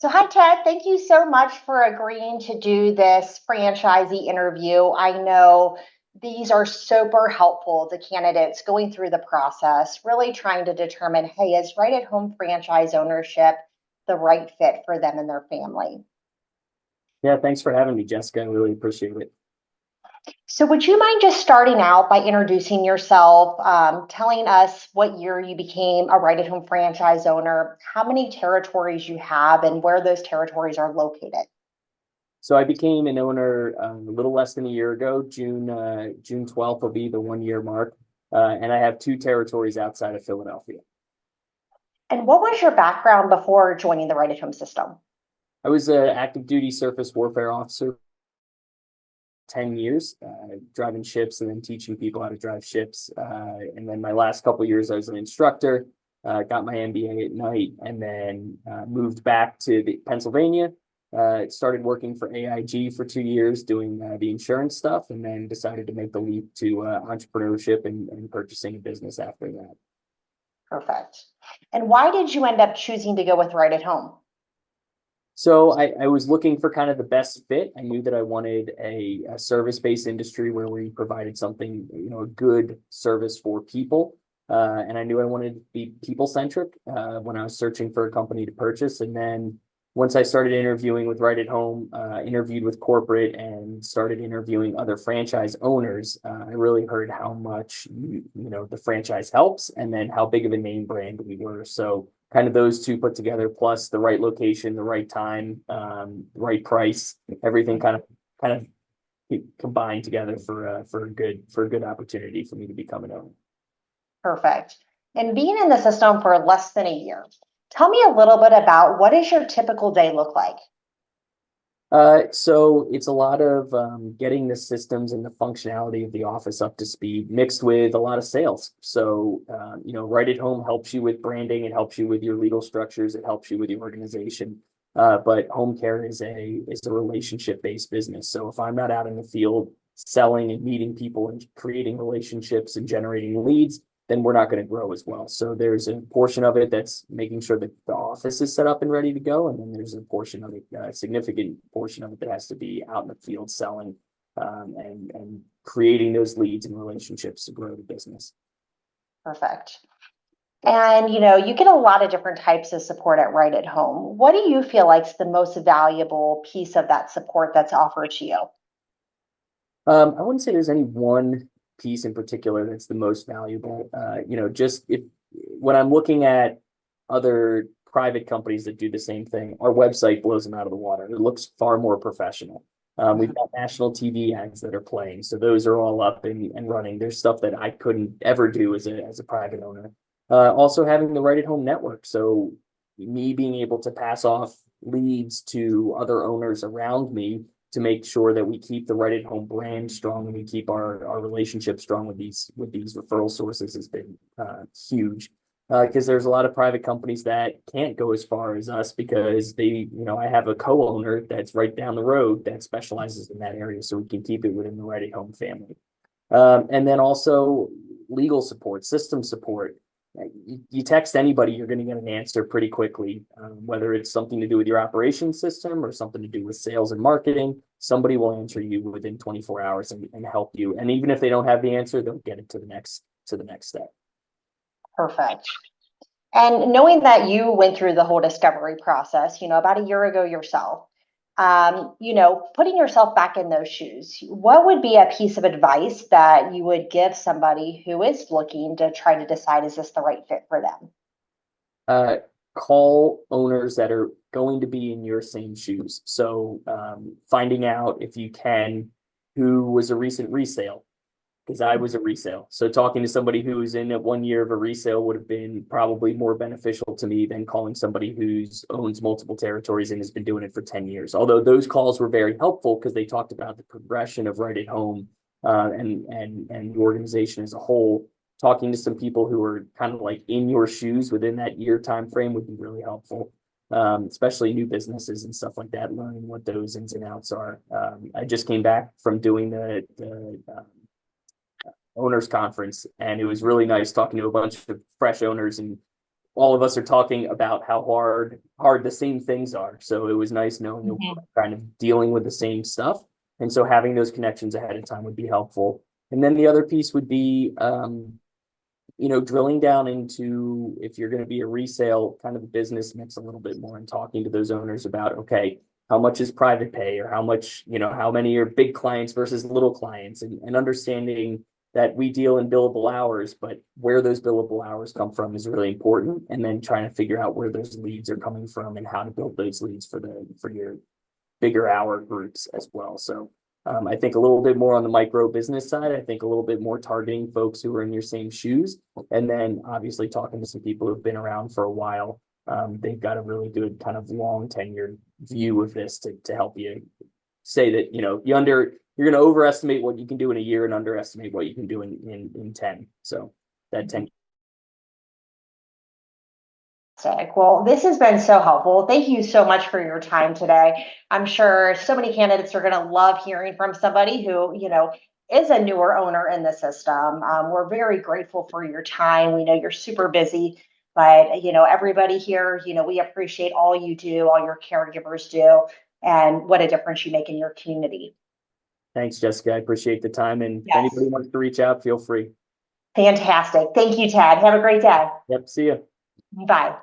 So, hi, Ted. Thank you so much for agreeing to do this franchisee interview. I know these are super helpful to candidates going through the process, really trying to determine, hey, is right at home franchise ownership the right fit for them and their family? Yeah, thanks for having me, Jessica. I really appreciate it. So, would you mind just starting out by introducing yourself, telling us what year you became a right at home franchise owner, how many territories you have, and where those territories are located? So I became an owner a little less than a year ago. June 12th will be the 1 year mark, and I have two territories outside of Philadelphia. And what was your background before joining the Right at Home system? I was an active duty surface warfare officer 10 years, driving ships and then teaching people how to drive ships. And then my last couple of years, I was an instructor, got my MBA at night, and then moved back to Pennsylvania. Started working for AIG for 2 years doing the insurance stuff, and then decided to make the leap to entrepreneurship and purchasing a business after that. Perfect. And why did you end up choosing to go with Right at Home? So I was looking for kind of the best fit. I knew that I wanted a service-based industry where we provided something, a good service for people. And I knew I wanted to be people-centric when I was searching for a company to purchase. And then once I started interviewing with Right at Home, interviewed with corporate and started interviewing other franchise owners, I really heard how much, the franchise helps and then how big of a name brand we were. So kind of those two put together, plus the right location, the right time, the right price, everything kind of combined together for a good opportunity for me to become an owner. Perfect. And being in the system for less than a year, tell me a little bit about what does your typical day look like? So it's a lot of getting the systems and the functionality of the office up to speed, mixed with a lot of sales. So, Right at Home helps you with branding, it helps you with your legal structures, it helps you with your organization. But home care is a relationship-based business. So if I'm not out in the field selling and meeting people and creating relationships and generating leads, then we're not going to grow as well. So there's a portion of it that's making sure that the office is set up and ready to go. And then there's a portion of it, a significant portion of it that has to be out in the field selling and creating those leads and relationships to grow the business. Perfect. And you get a lot of different types of support at Right at Home. What do you feel like is the most valuable piece of that support that's offered to you? I wouldn't say there's any one piece in particular that's the most valuable. Just if when I'm looking at other private companies that do the same thing, our website blows them out of the water. It looks far more professional. We've got national TV ads that are playing, so those are all up and running. There's stuff that I couldn't ever do as a private owner. Also having the Right at Home network, so me being able to pass off leads to other owners around me to make sure that we keep the Right at Home brand strong and we keep our relationship strong with these referral sources has been huge. Because there's a lot of private companies that can't go as far as us because I have a co-owner that's right down the road that specializes in that area, so we can keep it within the Right at Home family. And then also legal support, system support. You text anybody, you're going to get an answer pretty quickly, whether it's something to do with your operations system or something to do with sales and marketing. Somebody will answer you within 24 hours and help you. And even if they don't have the answer, they'll get it to the next step. Perfect. And knowing that you went through the whole discovery process, about a year ago yourself, putting yourself back in those shoes, what would be a piece of advice that you would give somebody who is looking to try to decide, is this the right fit for them? uh, Call owners that are going to be in your same shoes. So finding out if you can who was a recent resale, because I was a resale. So talking to somebody who was in at 1 year of a resale would have been probably more beneficial to me than calling somebody who's owns multiple territories and has been doing it for 10 years. Although those calls were very helpful because they talked about the progression of Right at Home and the organization as a whole. Talking to some people who are kind of like in your shoes within that year time frame would be really helpful. Especially new businesses and stuff like that, learning what those ins and outs are. I just came back from doing the owners conference, and it was really nice talking to a bunch of fresh owners and all of us are talking about how hard the same things are. So it was nice knowing that we're kind of dealing with the same stuff. And so having those connections ahead of time would be helpful. And then the other piece would be, drilling down into, if you're going to be a resale, kind of the business mix a little bit more, and talking to those owners about, okay, how much is private pay, or how much, how many are big clients versus little clients, and understanding that we deal in billable hours, but where those billable hours come from is really important. And then trying to figure out where those leads are coming from and how to build those leads for your bigger hour groups as well. So I think a little bit more on the micro business side. I think a little bit more targeting folks who are in your same shoes, and then obviously talking to some people who've been around for a while. They've got a really good kind of long tenured view of this to help you say that, you're going to overestimate what you can do in a year and underestimate what you can do in 10. So that 10. Well, this has been so helpful. Thank you so much for your time today. I'm sure so many candidates are going to love hearing from somebody who, is a newer owner in the system. We're very grateful for your time. We know you're super busy, but, everybody here, we appreciate all you do, all your caregivers do, and what a difference you make in your community. Thanks, Jessica. I appreciate the time. And Yes. if anybody wants to reach out, feel free. Fantastic. Thank you, Ted. Have a great day. Yep. See you. Bye.